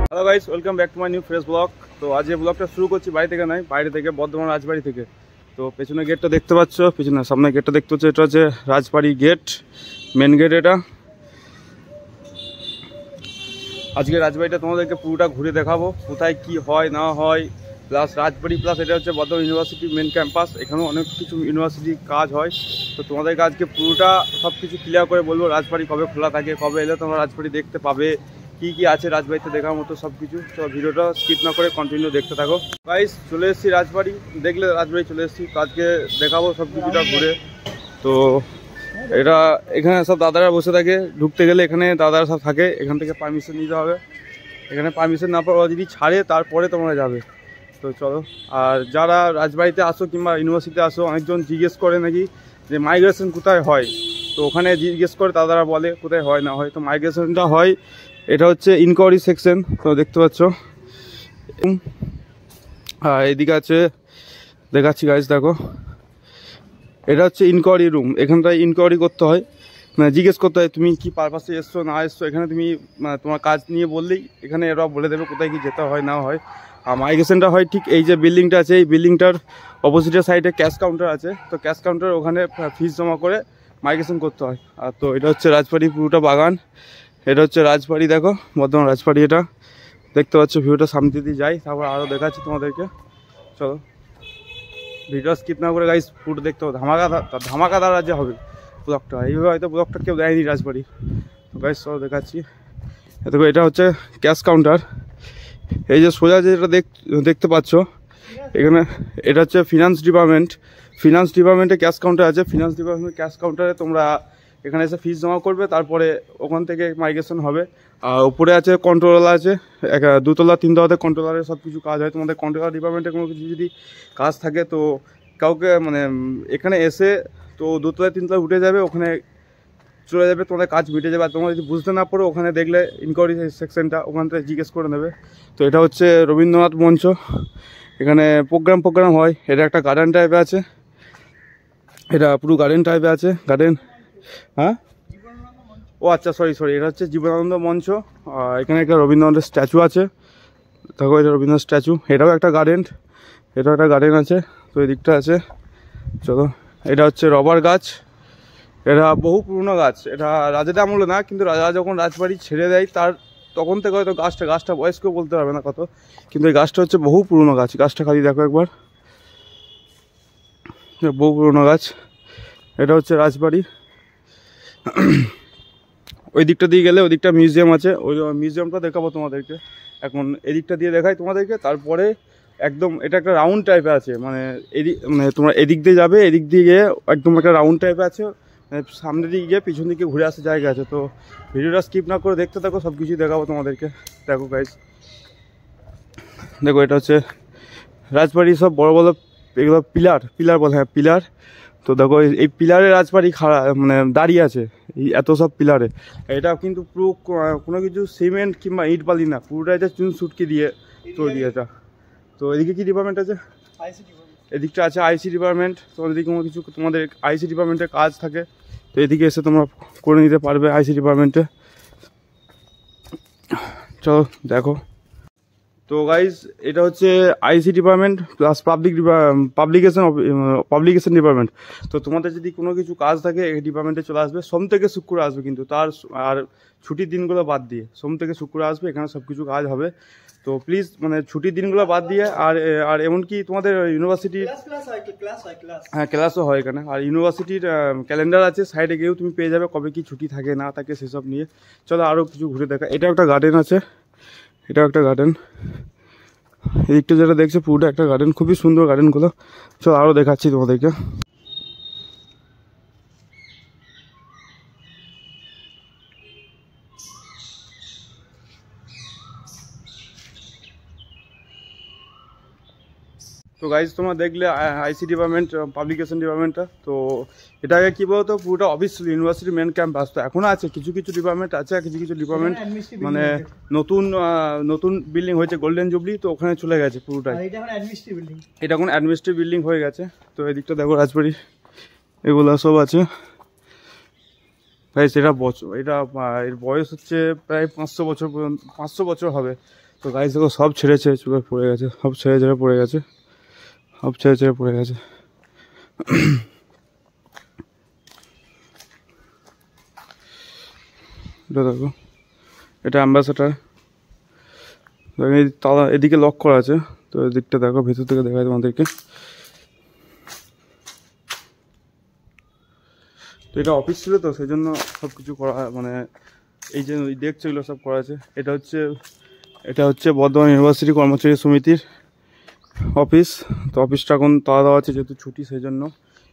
Hello guys, welcome back to my new fresh blog. তো আজ এই ব্লগটা শুরু করছি বাড়ি থেকে নয়, বাইরে থেকে, বর্ধমান রাজবাড়ি থেকে। তো পেছনে গেটটা দেখতে পাচ্ছ, পেছনে সামনে গেটটা দেখতে হচ্ছে, এটা হচ্ছে রাজবাড়ি গেট, মেন গেট এটা। আজকে রাজবাড়িটা তোমাদেরকে পুরোটা ঘুরে দেখাবো, কোথায় কি হয় না হয়, প্লাস রাজবাড়ি প্লাস এটা হচ্ছে বর্ধমান ইউনিভার্সিটি মেন ক্যাম্পাস। এখানেও অনেক কিছু ইউনিভার্সিটির কাজ হয়। তো তোমাদেরকে আজকে পুরোটা সব কিছু ক্লিয়ার করে বলবো, রাজবাড়ি কবে খোলা থাকে, কবে এলে তোমরা রাজবাড়ি দেখতে পাবে, কি কি আছে রাজবাড়িতে দেখার মতো সব কিছু। তো ভিডিওটা স্কিপ না করে কন্টিনিউ দেখতে থাকো। গাইস, চলে এসেছি রাজবাড়ি, দেখলে রাজবাড়ি চলে এসেছি। তো আজকে দেখাবো সব কিছুটা ঘুরে। তো এটা এখানে সব দাদারা বসে থাকে, ঢুকতে গেলে এখানে দাদারা সব থাকে, এখান থেকে পারমিশন নিতে হবে। এখানে পারমিশন না পাওয়া যদি ছাড়ে তারপরে তোমরা যাবে। তো চলো। আর যারা রাজবাড়িতে আসো কিংবা ইউনিভার্সিটিতে আসো, অনেকজন জিজ্ঞেস করে নাকি যে মাইগ্রেশন কোথায় হয়। তো ওখানে জিজ্ঞেস করে দাদারা বলে কোথায় হয় না হয়। তো মাইগ্রেশনটা হয়, এটা হচ্ছে ইনকোয়ারি সেকশন। তো দেখতে পাচ্ছ, আর এদিকে আছে, দেখাচ্ছি গাইজ, দেখো এটা হচ্ছে ইনকোয়ারি রুম। এখানটায় ইনকোয়ারি করতে হয়, মানে জিজ্ঞেস করতে হয় তুমি কি পারপাসে এসছো না এসছো। এখানে তুমি তোমার কাজ নিয়ে বললেই এখানে এরা বলে দেবে কোথায় কি যেতে হয় না হয়। আর মাইগ্রেশনটা হয় ঠিক এই যে বিল্ডিংটা আছে, এই বিল্ডিংটার অপোজিটের সাইডে ক্যাশ কাউন্টার আছে। তো ক্যাশ কাউন্টার ওখানে ফিস জমা করে মাইগ্রেশন করতে হয়। আর তো এটা হচ্ছে রাজবাড়ি পুরোটা বাগান। এটা হচ্ছে রাজবাড়ি, দেখো বর্ধমান রাজবাড়ি। এটা দেখতে পাচ্ছ, ভিউটা সামনে দিয়ে যাই, তারপর আরও দেখাচ্ছি তোমাদেরকে। চলো, ভিডিও স্কিপ না করে গাইস পুরো দেখতে হবে, ধামাকাদার যে হবে ব্লগটা। এইভাবে হয়তো ব্লগটা কেউ দেয়নি রাজবাড়ি। তো গাইস চলো দেখাচ্ছি। দেখো এটা হচ্ছে ক্যাশ কাউন্টার। এই যে সোজা যেটা দেখতে পাচ্ছ এখানে, এটা হচ্ছে ফিনান্স ডিপার্টমেন্ট। ফিনান্স ডিপার্টমেন্টে ক্যাশ কাউন্টার আছে। ফিনান্স ডিপার্টমেন্ট ক্যাশ কাউন্টারে তোমরা এখানে এসে ফিস জমা করবে, তারপরে ওখান থেকে মাইগ্রেশন হবে। আর উপরে আছে কন্ট্রোলার আছে, দুতলা তিনতলাতে কন্ট্রোলারের সব কিছু কাজ হয়। তোমাদের কন্ট্রোলার ডিপার্টমেন্টে কোনো কিছু যদি কাজ থাকে তো কাউকে মানে এখানে এসে তো দুতলায় তিনতলায় উঠে যাবে, ওখানে চলে যাবে, তোমাদের কাজ মিটে যাবে। আর তোমরা যদি বুঝতে না পারো ওখানে দেখলে ইনকোয়ারি সেকশনটা, ওখান থেকে জিজ্ঞেস করে নেবে। তো এটা হচ্ছে রবীন্দ্রনাথ মঞ্চ, এখানে প্রোগ্রাম হয়। এটা একটা গার্ডেন টাইপে আছে, এটা পুরো গার্ডেন টাইপে আছে, গার্ডেন। হ্যাঁ, ও আচ্ছা, সরি, এটা হচ্ছে জীবনানন্দ মঞ্চ। আর এখানে একটা রবীন্দ্রনাথের স্ট্যাচু আছে, দেখো এটা রবীন্দ্রনাথ স্ট্যাচু। এটাও একটা গার্ডেন, এটাও একটা গার্ডেন আছে। তো এই দিকটা আছে। চলো, এটা হচ্ছে রবার গাছ। এটা বহু পুরনো গাছ, এটা রাজাদের আমলে না, কিন্তু রাজা যখন রাজবাড়ি ছেড়ে দেয় তার তখন থেকে হয়তো গাছটা বয়স কেউ বলতে পারবে না কত, কিন্তু এই গাছটা হচ্ছে বহু পুরনো গাছ। গাছটা খালি দেখো একবার, বহু পুরনো গাছ। এটা হচ্ছে রাজবাড়ি। ওই দিকটা দিয়ে গেলে ওই দিকটা মিউজিয়াম আছে, ওই মিউজিয়ামটা দেখাবো তোমাদেরকে। এখন এদিকটা দিয়ে দেখাই তোমাদেরকে। তারপরে একদম এটা একটা রাউন্ড টাইপে আছে, মানে তোমরা এদিক দিয়ে যাবে, এদিক দিয়ে গিয়ে একদম একটা রাউন্ড টাইপে আছে, সামনে দিকে গিয়ে পিছন দিকে ঘুরে আসার জায়গা আছে। তো ভিডিওটা স্কিপ না করে দেখতে থাকো, সব কিছুই দেখাবো তোমাদেরকে। দেখো গাইস, দেখো এটা হচ্ছে রাজবাড়ি, সব বড় বড় এগুলো পিলার বলে, হ্যাঁ পিলার। তো দেখো এই পিলারে রাজবাড়ি মানে দাঁড়িয়ে আছে, এই এত সব পিলারে। এটা কিন্তু পুরো কোনো কিছু সিমেন্ট কিংবা ইট বালি না, পুরোটা এটা চুন সুটকি দিয়ে তৈরি এটা। তো এদিকে কি ডিপার্টমেন্ট আছে? এদিকটা আছে আইসি ডিপার্টমেন্ট। তোমাদের দিকে কোনো কিছু তোমাদের আইসি ডিপার্টমেন্টের কাজ থাকে তো এদিকে এসে তোমরা করে নিতে পারবে আইসি ডিপার্টমেন্টে। চলো দেখো। তো গাইজ, এটা হচ্ছে আইসি ডিপার্টমেন্ট প্লাস পাবলিকেশন ডিপার্টমেন্ট। তো তোমাদের যদি কোনো কিছু কাজ থাকে এই ডিপার্টমেন্টে চলে আসবে। সোম থেকে শুক্র আসবে, কিন্তু আর ছুটির দিনগুলো বাদ দিয়ে সোম থেকে শুক্র আসবে, এখানে সব কিছু কাজ হবে। তো প্লিজ মানে ছুটির দিনগুলো বাদ দিয়ে, আর এমনকি তোমাদের ইউনিভার্সিটির হ্যাঁ ক্লাসও হয় এখানে। আর ইউনিভার্সিটির ক্যালেন্ডার আছে, সাইডে গিয়েও তুমি পেয়ে যাবে কবে কি ছুটি থাকে না থাকে সেসব নিয়ে। চলো আরও কিছু ঘুরে দেখা। এটা একটা গার্ডেন আছে, এটাও একটা গার্ডেন। এদিকটা যেটা দেখছো পুরোটা একটা গার্ডেন, খুবই সুন্দর গার্ডেনগুলো। চলো আরও দেখাচ্ছি তোমাদেরকে। তো গাইজ, তোমরা দেখলে আইসি ডিপার্টমেন্ট, পাবলিকেশন ডিপার্টমেন্টটা। তো এটাকে কী বলতো, পুরোটা অবভিয়াসলি ইউনিভার্সিটি মেন ক্যাম্পাস। তো এখনও আছে কিছু কিছু ডিপার্টমেন্ট আছে, কিছু ডিপার্টমেন্ট মানে নতুন বিল্ডিং হয়েছে গোল্ডেন জুবলি, তো ওখানে চলে গেছে পুরোটাই। এটা এখন অ্যাডমিনিস্ট্রেটিভ বিল্ডিং হয়ে গেছে। তো এদিকটা দেখো রাজবাড়ি, এগুলো সব আছে। গাইস এটা বছর, এটা এর বয়স হচ্ছে প্রায় 500 বছর পর্যন্ত, 500 বছর হবে। তো গাইস দেখো সব ছেড়ে চুড়ে পড়ে গেছে, সব ছেড়ে ছেড়ে পড়ে গেছে, সব ছেড়ে ছেড়ে পড়ে গেছে। এটা দেখো, এটা অ্যাম্বাসেডার। তালা এদিকে লক করা আছে, তো এদিকটা দেখো, ভেতর থেকে দেখায় তোমাদেরকে। তো এটা অফিস ছিল, তো সেই জন্য সব কিছু করা, মানে এই যে দেখছো এগুলো সব করা আছে। এটা হচ্ছে বর্ধমান ইউনিভার্সিটি কর্মচারী সমিতির অফিস। তো অফিসটা এখন তালা দেওয়া আছে যেহেতু ছুটি, সেই জন্য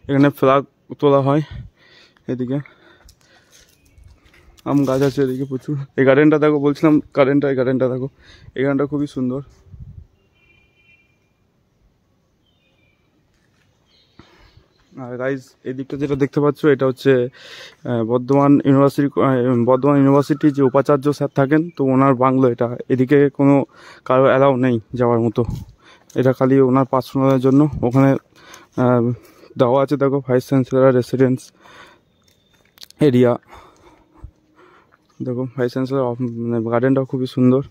এখানে ফ্ল্যাগ তোলা হয়। এদিকে আম গাছ আছে, এদিকে প্রচুর। এই গার্ডেনটা দেখো, বলছিলাম এই গার্ডেনটা দেখো, এই গার্ডেনটা খুবই সুন্দর। আর গাইজ এদিকটা যেটা দেখতে পাচ্ছ, এটা হচ্ছে বর্ধমান ইউনিভার্সিটির যে উপাচার্য স্যার থাকেন, তো ওনার বাংলো এটা। এদিকে কোনো কারো অ্যালাউ নেই যাওয়ার মতো, এটা খালি ওনার পার্সোনালের জন্য। ওখানে দেওয়া আছে দেখো, ভাইস চ্যান্সেলর রেসিডেন্স এরিয়া। দেখো ভাইস চ্যান্সেলর, মানে গার্ডেনটাও খুবই সুন্দর।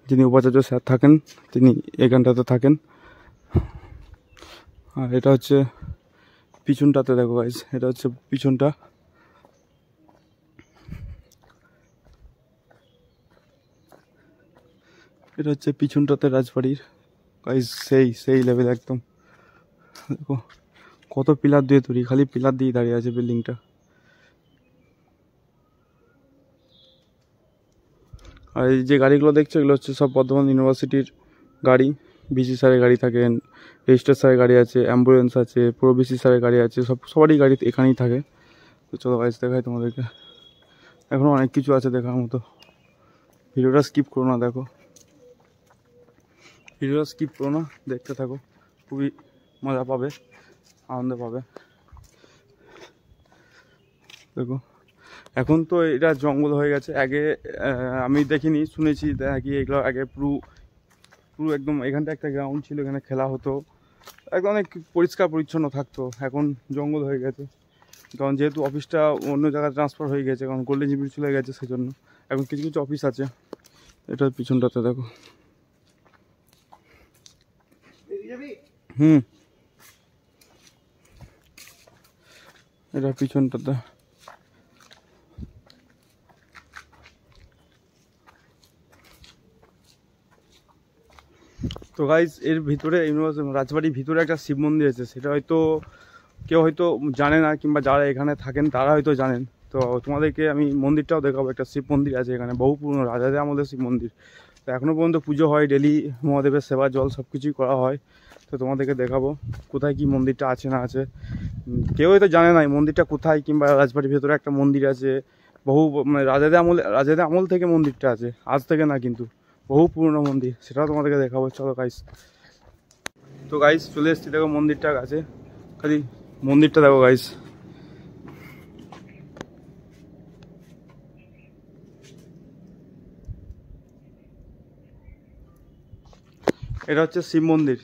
যিনি উপাচার্য স্যার থাকেন তিনি এখানটাতে থাকেন। আর এটা হচ্ছে পিছনটাতে দেখো গাইজ, এটা হচ্ছে পিছনটা। এটা হচ্ছে পিছনটাতে রাজবাড়ির গাইজ, সেই লেভেল একদম। দেখো কত পিলার দিয়ে তৈরি, খালি পিলার দিয়ে দাঁড়িয়ে আছে বিল্ডিংটা। আর এই যে গাড়িগুলো দেখছো, এগুলো হচ্ছে সব বর্ধমান ইউনিভার্সিটির গাড়ি। বিসি স্যারের গাড়ি থাকেন, রেজিস্টার স্যারের গাড়ি আছে, অ্যাম্বুলেন্স আছে, পুরো বিসি স্যারের গাড়ি আছে, সবারই গাড়ি এখানেই থাকে। তো চলো গাইজ দেখাই তোমাদেরকে, এখনও অনেক কিছু আছে দেখার মতো। ভিডিওটা স্কিপ করো না, দেখো ভিডিওটা স্কিপ করো না, দেখতে থাকো, খুবই মজা পাবে, আনন্দ পাবে। দেখো এখন তো এটা জঙ্গল হয়ে গেছে, আগে আমি দেখিনি, শুনেছি নাকি এগুলো আগে পুরো একদম এখানটা একটা গ্রাউন্ড ছিল, এখানে খেলা হতো, একদম অনেক পরিষ্কার পরিচ্ছন্ন থাকতো। এখন জঙ্গল হয়ে গেছে, কারণ যেহেতু অফিসটা অন্য জায়গায় ট্রান্সফার হয়ে গেছে, কারণ গোল্ডেন জুবিলি চলে গেছে, সেই জন্য এখন কিছু কিছু অফিস আছে। এটার পিছনটাতে দেখো, এটার পিছনটাতে তো গাইজ এর ভিতরে রাজবাড়ির ভিতরে একটা শিব মন্দির আছে, সেটা হয়তো কেউ হয়তো জানে না, কিংবা যারা এখানে থাকেন তারা হয়তো জানেন। তো তোমাদেরকে আমি মন্দিরটাও দেখাবো, একটা শিব মন্দির আছে এখানে, বহু পুরনো রাজাদের আমলের শিব মন্দির। তো এখনও পর্যন্ত পুজো হয়, ডেলি মহাদেবের সেবা জল সব কিছুই করা হয়। তো তোমাদেরকে দেখাবো কোথায় কি মন্দিরটা আছে না আছে। কেউ হয়তো জানে না এই মন্দিরটা কোথায়, কিংবা রাজবাড়ির ভেতরে একটা মন্দির আছে, মানে রাজাদের আমল থেকে মন্দিরটা আছে, আজ থেকে না কিন্তু, বহু পুরনো মন্দির, সেটাও তোমাদেরকে দেখাবো। চলো গাইস, তো গাইস চলে এসেছি, দেখো মন্দিরটা আছে, খালি মন্দিরটা দেখো গাইস। এটা হচ্ছে শিব মন্দির,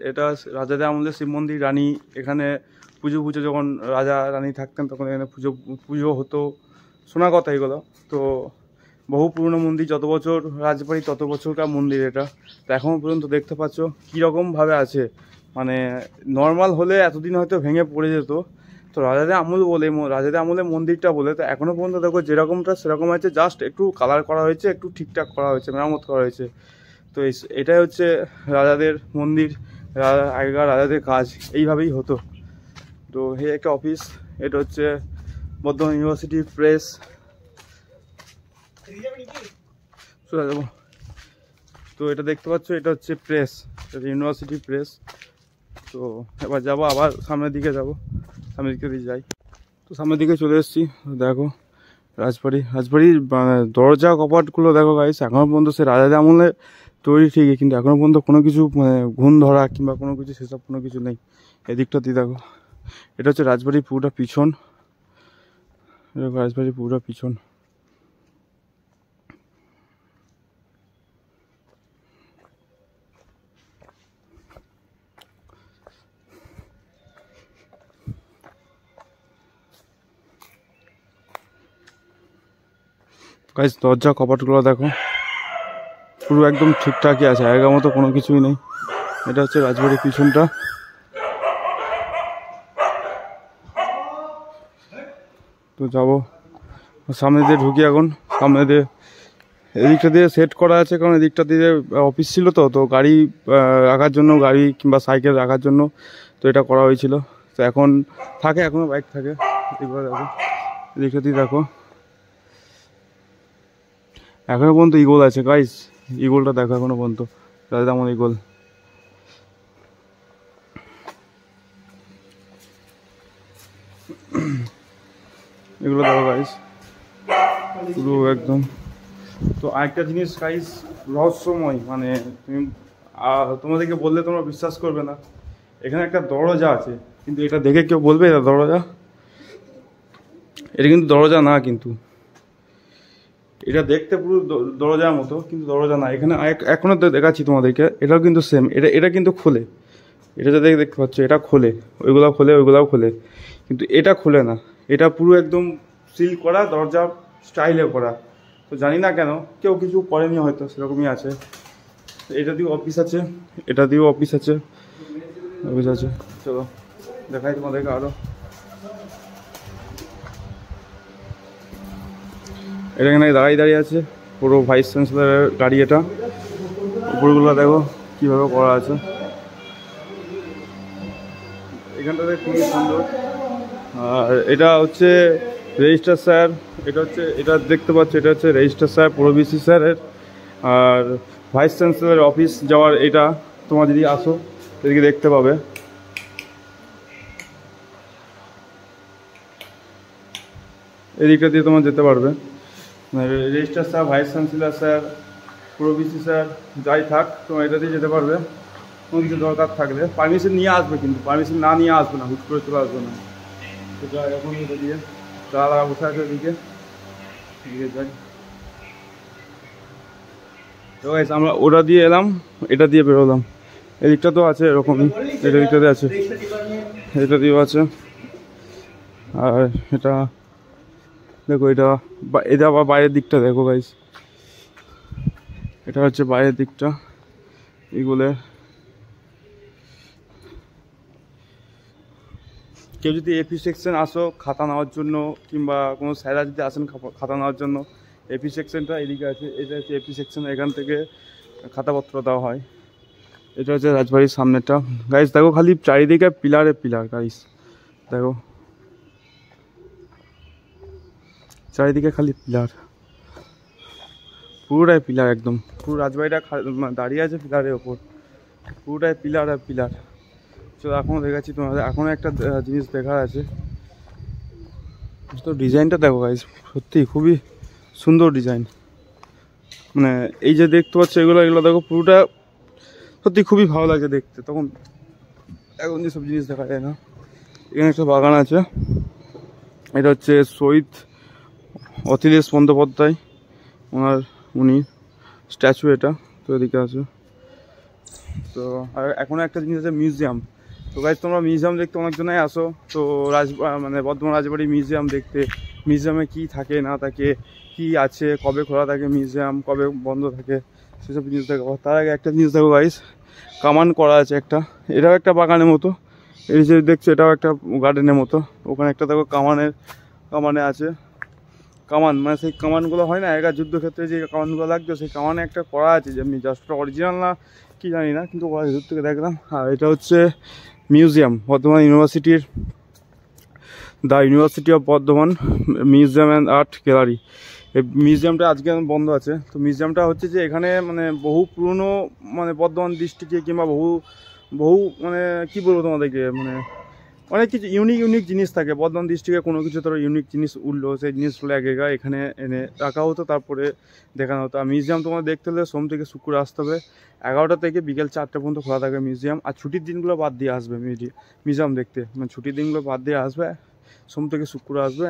এটা রাজাদের আমলের শিব মন্দির। রানী এখানে পুজো যখন রাজা রানী থাকতেন তখন এখানে পুজো হতো, শোনা কথা এগুলো। তো বহু পুরনো মন্দির, যত বছর রাজবাড়ি তত বছরকার মন্দির এটা। তো এখনও পর্যন্ত দেখতে পাচ্ছ কীরকমভাবে আছে, মানে নর্মাল হলে এতদিন হয়তো ভেঙে পড়ে যেত। তো রাজাদের আমলের মন্দিরটা বলে, তো এখনও পর্যন্ত দেখো যেরকমটা সেরকম আছে, জাস্ট একটু কালার করা হয়েছে, একটু ঠিকঠাক করা হয়েছে, মেরামত করা হয়েছে। তো এটাই হচ্ছে রাজাদের মন্দির, আগেকার রাজাদের কাজ এইভাবেই হতো। তো এই একটা অফিস, এটা হচ্ছে বর্ধমান ইউনিভার্সিটি প্রেস। চলে যাবো, তো এটা দেখতে পাচ্ছ, এটা হচ্ছে প্রেস, এটা ইউনিভার্সিটি প্রেস। তো এবার যাবো আবার সামনের দিকে, সামনের দিকে যাই। তো সামনের দিকে চলে এসেছি, দেখো রাজবাড়ির দরজা কপাটগুলো দেখো গাইস, এখনো পর্যন্ত সে রাজাদের আমলে তৈরি ঠিকই, কিন্তু এখনো পর্যন্ত কোনো কিছু মানে ঘুণ ধরা কিংবা কোনো কিছু সেসব কোনো কিছু নেই। এদিকটাতে দেখো, এটা হচ্ছে রাজবাড়ির পুরোটা পিছন, রাজবাড়ির পুরোটা পিছন। গাইস দরজা কপাটগুলো দেখো পুরো একদম ঠিকঠাকই আছে, আগের মতো কোনো কিছুই নেই। এটা হচ্ছে রাজবাড়ির পিছনটা। তো যাবো সামনে দিয়ে ঢুকি এখন। সামনে দিয়ে এদিকটা দিয়ে সেট করা আছে, কারণ এদিকটা দিয়ে অফিস ছিল তো, তো গাড়ি রাখার জন্য, গাড়ি কিংবা সাইকেল রাখার জন্য তো এটা করা হয়েছিল। তো এখন থাকে, এখনও বাইক থাকে। এবার দেখো এদিকটা দিয়ে দেখো এখনো পর্যন্ত ইগল আছে গাইস, ইগলটা দেখো এখনো পর্যন্ত, রাজাদামন ইগল। এগুলো দেখো গাইস পুরো একদম। তো আরেকটা জিনিস গাইস রহস্যময়, মানে তুমি তোমাদেরকে বললে তোমরা বিশ্বাস করবে না, এখানে একটা দরজা আছে, কিন্তু এটা দেখে কেউ বলবে এটা দরজা? এটা কিন্তু দরজা না, কিন্তু এটা দেখতে পুরো দরজার মতো, কিন্তু দরজা না। এখানে এখনো তো দেখাচ্ছি তোমাদেরকে, এটাও কিন্তু সেম। এটা কিন্তু খোলে, এটা যা দেখতে পাচ্ছ এটা খোলে, ওইগুলাও খোলে, ওইগুলাও খোলে, কিন্তু এটা খোলে না। এটা পুরো একদম সিল করা, দরজা স্টাইলে করা। তো জানি না কেন কেউ কিছু করেনি, হয়তো সেরকমই আছে। এটা দিয়েও অফিস আছে, এটা দিয়েও অফিস আছে, অফিস আছে। চলো দেখাই তোমাদেরকে আরও। এটা এখানে দাঁড়িয়ে আছে, পুরো ভাইস চ্যান্সেলরের গাড়ি এটা। উপরগুলো দেখো কীভাবে করা আছে, এখানটাতে খুবই সুন্দর। আর এটা হচ্ছে রেজিস্ট্রার স্যার, এটা দেখতে পাচ্ছ, এটা হচ্ছে রেজিস্ট্রার স্যার প্রবিসি স্যারের। আর ভাইস চ্যান্সেলরের অফিস যাওয়ার এটা, তোমরা যদি আসো এদিকে দেখতে পাবে। এদিকটা দিয়ে তোমরা যেতে পারবে, registrar sir, vice chancellor sir, প্রবিসি sir যাই থাক, তোমরা এটা দিয়ে যেতে পারবে। কোনো কিছু দরকার থাকলে পারমিশন নিয়ে আসবে, কিন্তু পারমিশন না নিয়ে আসবে না, হুট করে চলে আসবে না। তো যাই এখন এটা দিয়ে তারা বসে আছে এদিকে, এদিকে যাই। তো গাইস আমরা ওটা দিয়ে এলাম, এটা দিয়ে বেরোলাম। এদিকটা তো আছে এরকমই, এটা দিকটাতে আছে, এটা দিয়েও আছে। আর এটা দেখো, এটা আবার বাইরের দিকটা দেখো গাইস, এটা হচ্ছে বাইরের দিকটা এগুলোর। কেউ যদি এপি সেকশন আসো খাতা নেওয়ার জন্য, কিংবা কোনো স্যাররা যদি আসেন খাতা নেওয়ার জন্য, এপি সেকশনটা এদিকে আছে। এটা হচ্ছে এপি সেকশন, এখান থেকে খাতাপত্র দেওয়া হয়। এটা হচ্ছে রাজবাড়ির সামনেটা গাইস। দেখো খালি চারিদিকে পিলারে পিলার গাইস, দেখো চারিদিকে খালি পিলার, পুরোটাই পিলার একদম। পুরো রাজবাড়িটা দাঁড়িয়ে আছে পিলারের ওপর, পুরোটাই পিলার আর পিলার। চলো এখনও দেখাচ্ছি তোমাদের, এখনও একটা জিনিস দেখার আছে। তো ডিজাইনটা দেখো গাইস, সত্যি খুবই সুন্দর ডিজাইন। মানে এই যে দেখতে পাচ্ছ এগুলো দেখো, পুরোটা সত্যি খুবই ভালো লাগে দেখতে। তখন এখন যেসব জিনিস দেখা যায় না। এখানে একটা বাগান আছে, এটা হচ্ছে শহীদ অখিলেশ বন্দ্যোপাধ্যায়, উনি স্ট্যাচু এটা। তো এদিকে আছে। তো আর এখনও একটা জিনিস আছে, মিউজিয়াম। তো গাইজ তোমরা মিউজিয়াম দেখতে অনেকজনাই আসো, তো মানে বর্ধমান রাজবাড়ি মিউজিয়াম দেখতে। মিউজিয়ামে কী থাকে না থাকে, কী আছে, কবে খোলা থাকে মিউজিয়াম, কবে বন্ধ থাকে, সেসব জিনিস দেখো। তার আগে একটা জিনিস দেখো গাইজ, কামান করা আছে একটা, এটাও একটা বাগানের মতো। এই যে দেখছো এটাও একটা গার্ডেনের মতো। ওখানে একটা দেখো কামানে আছে কামান, মানে সেই কামানগুলো হয় না আগেকার যুদ্ধক্ষেত্রে যে কামানগুলো লাগতো, সেই কামানে একটা করা আছে, যেমনি জাস্ট অরিজিনাল না কি জানি না, কিন্তু ওরা দূর থেকে দেখলাম। আর এটা হচ্ছে মিউজিয়াম, বর্ধমান ইউনিভার্সিটির, the university of Bardhaman museum and art gallery. এই মিউজিয়ামটা আজকে বন্ধ আছে। তো মিউজিয়ামটা হচ্ছে যে এখানে মানে বহু পুরনো, মানে বর্ধমান ডিস্ট্রিক্টে কিংবা বহু মানে কী বলবো তোমাদেরকে, মানে অনেক কিছু ইউনিক জিনিস থাকে বর্ধমান ডিস্ট্রিক্টে। কোনো কিছু ধরো ইউনিক জিনিস উঠলো, সেই জিনিসগুলো এক জায়গায় এখানে এনে রাখা হতো, তারপরে দেখানো হতো। আর মিউজিয়াম তোমার দেখতে হলে সোম থেকে শুক্র আসতে হবে, 11টা থেকে বিকেল 4টে পর্যন্ত খোলা থাকে মিউজিয়াম। আর ছুটির দিনগুলো বাদ দিয়ে আসবে মিউজিয়াম দেখতে, মানে ছুটির দিনগুলো বাদ দিয়ে আসবে, সোম থেকে শুক্র আসবে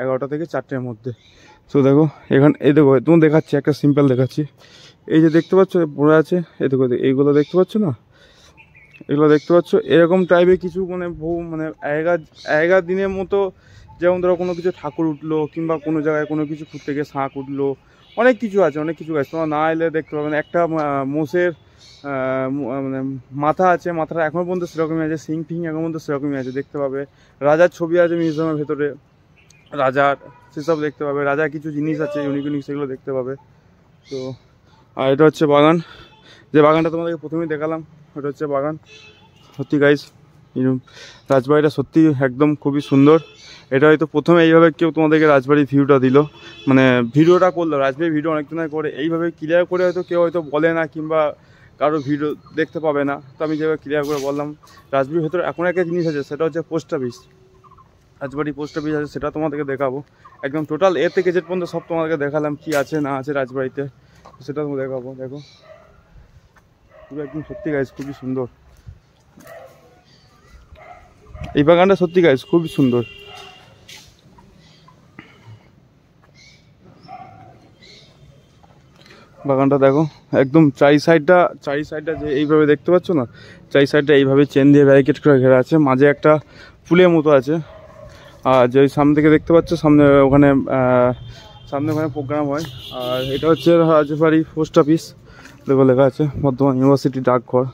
11টা থেকে 4টের মধ্যে। তো দেখো এখানে এই দেখো, তুমি দেখাচ্ছি একটা সিম্পল দেখাচ্ছি। এই যে দেখতে পাচ্ছ পড়ে আছে, এই দেখো এইগুলো দেখতে পাচ্ছ না, এগুলো দেখতে পাচ্ছ, এরকম টাইপের কিছু মানে বহু মানে আগেকার দিনের মতো যেমন ধরো কোনো কিছু ঠাকুর উঠলো, কিংবা কোনো জায়গায় কোনো কিছু খুঁড়তে গিয়ে শাঁখ উঠলো, অনেক কিছু আছে, অনেক কিছু আছে, তোমরা না এলে দেখতে পাবে না। একটা মোষের মানে মাথা আছে, মাথাটা এখনও পর্যন্ত সেরকমই আছে, সিং ফিং এখন পর্যন্ত সেরকমই আছে, দেখতে পাবে। রাজার ছবি আছে মিউজিয়ামের ভেতরে, রাজার সেসব দেখতে পাবে। রাজার কিছু জিনিস আছে ইউনিক ইউনিক, সেগুলো দেখতে পাবে। তো আর এটা হচ্ছে বাগান, যে বাগানটা তোমাদেরকে প্রথমেই দেখালাম, এটা হচ্ছে বাগান। সত্যি গাইস রাজবাড়িটা সত্যি একদম খুবই সুন্দর। এটা হয়তো প্রথমে এইভাবে কেউ তোমাদেরকে রাজবাড়ির ভিউটা দিল, মানে ভিডিওটা করলো, রাজবাড়ির ভিডিও অনেকজনের করে, এইভাবে ক্লিয়ার করে হয়তো কেউ হয়তো বলে না, কিংবা কারো ভিডিও দেখতে পাবে না। তো আমি যেভাবে ক্লিয়ার করে বললাম, রাজবাড়ির ভেতরে এখন একটা জিনিস আছে, সেটা হচ্ছে পোস্ট অফিস। রাজবাড়ি পোস্ট অফিস আছে, সেটা তোমাদেরকে দেখাবো। একদম টোটাল এ থেকে জেড পর্যন্ত সব তোমাদেরকে দেখালাম কি আছে না আছে রাজবাড়িতে, সেটা তোমাকে দেখাবো। দেখো পুরো একদম সত্যি গাইস খুবই সুন্দর, এই বাগানটা সত্যি গাইস খুবই সুন্দর। বাগানটা দেখো একদম চারি সাইডটা যে এইভাবে দেখতে পাচ্ছ না, চারি সাইডটা এইভাবে চেন দিয়ে ব্যারিকেড করে ঘেরা আছে, মাঝে একটা ফুলের মতো আছে। আর যে সামনে থেকে দেখতে পাচ্ছ, সামনে ওখানে প্রোগ্রাম হয়। আর এটা হচ্ছে রাজবাড়ি পোস্ট অফিস, দেখো লেখা আছে বর্ধমান ইউনিভার্সিটি ডাকঘর,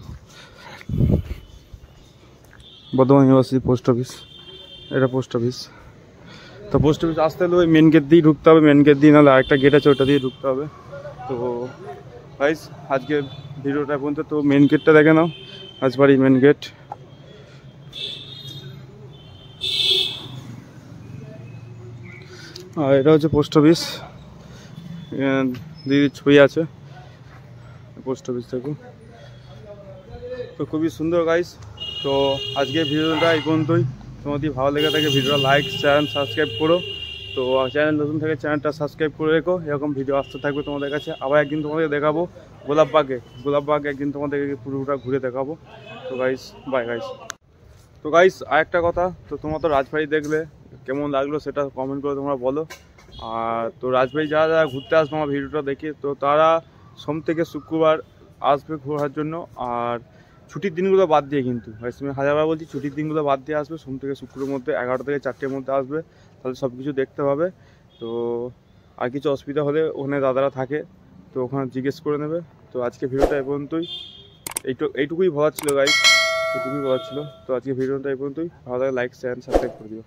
বর্ধমান ইউনিভার্সিটি পোস্ট অফিস, এটা পোস্ট অফিস। তো পোস্ট অফিস আসতে হলে ওই মেন গেট দিয়ে ঢুকতে হবে, মেন গেট দিয়ে, নাহলে আরেকটা গেট আছে ওটা দিয়ে ঢুকতে হবে। তো গাইস আজকে ভিডিওটা পর্যন্ত, তো মেন গেটটা দেখে নাও, রাজবাড়ির মেন গেট। আর এটা হচ্ছে পোস্ট অফিস, দিদির ছবি আছে পোস্ট অফিস থেকে। তো খুবই সুন্দর গাইস। তো আজকে ভিডিওটা এই পর্যন্তই। তোমার যদি ভালো লেগে থাকে ভিডিওটা লাইক, চ্যানেল সাবস্ক্রাইব করো। তো চ্যানেল নতুন থেকে চ্যানেলটা সাবস্ক্রাইব করে রেখো, এরকম ভিডিও আসতে থাকবে তোমাদের কাছে। আবার একদিন তোমাদের দেখাবো গোলাপবাগ একদিন তোমাদেরকে পুরোটা ঘুরে দেখাবো। তো গাইস বাই গাইস। তো গাইস আরেকটা কথা, তো তোমরা তো রাজবাড়ি দেখলে, কেমন লাগলো সেটা কমেন্ট করে তোমরা বলো। আর তো রাজবাড়ি যারা যারা ঘুরতে আসবে আমার ভিডিওটা দেখে, তো তারা সোম থেকে শুক্রবার আসবে ঘোরার জন্য। আর ছুটির দিনগুলো বাদ দিয়ে, কিন্তু আমি হাজারবার বলছি, ছুটির দিনগুলো বাদ দিয়ে আসবে। সোম থেকে শুক্রের মধ্যে 11টা থেকে 4টের মধ্যে আসবে, তাহলে সব কিছু দেখতে পাবে। তো আর কিছু অসুবিধা হলে ওখানে দাদারা থাকে, তো ওখানে জিজ্ঞেস করে নেবে। তো আজকে ভিডিওটা এই পর্যন্তই, এইটুকুই বলার ছিল গাইস, এইটুকুই বলার ছিল। তো আজকে ভিডিওটা এই পর্যন্তই, ভালো লাগে লাইক চ্যানেল সাবস্ক্রাইব করে দিও।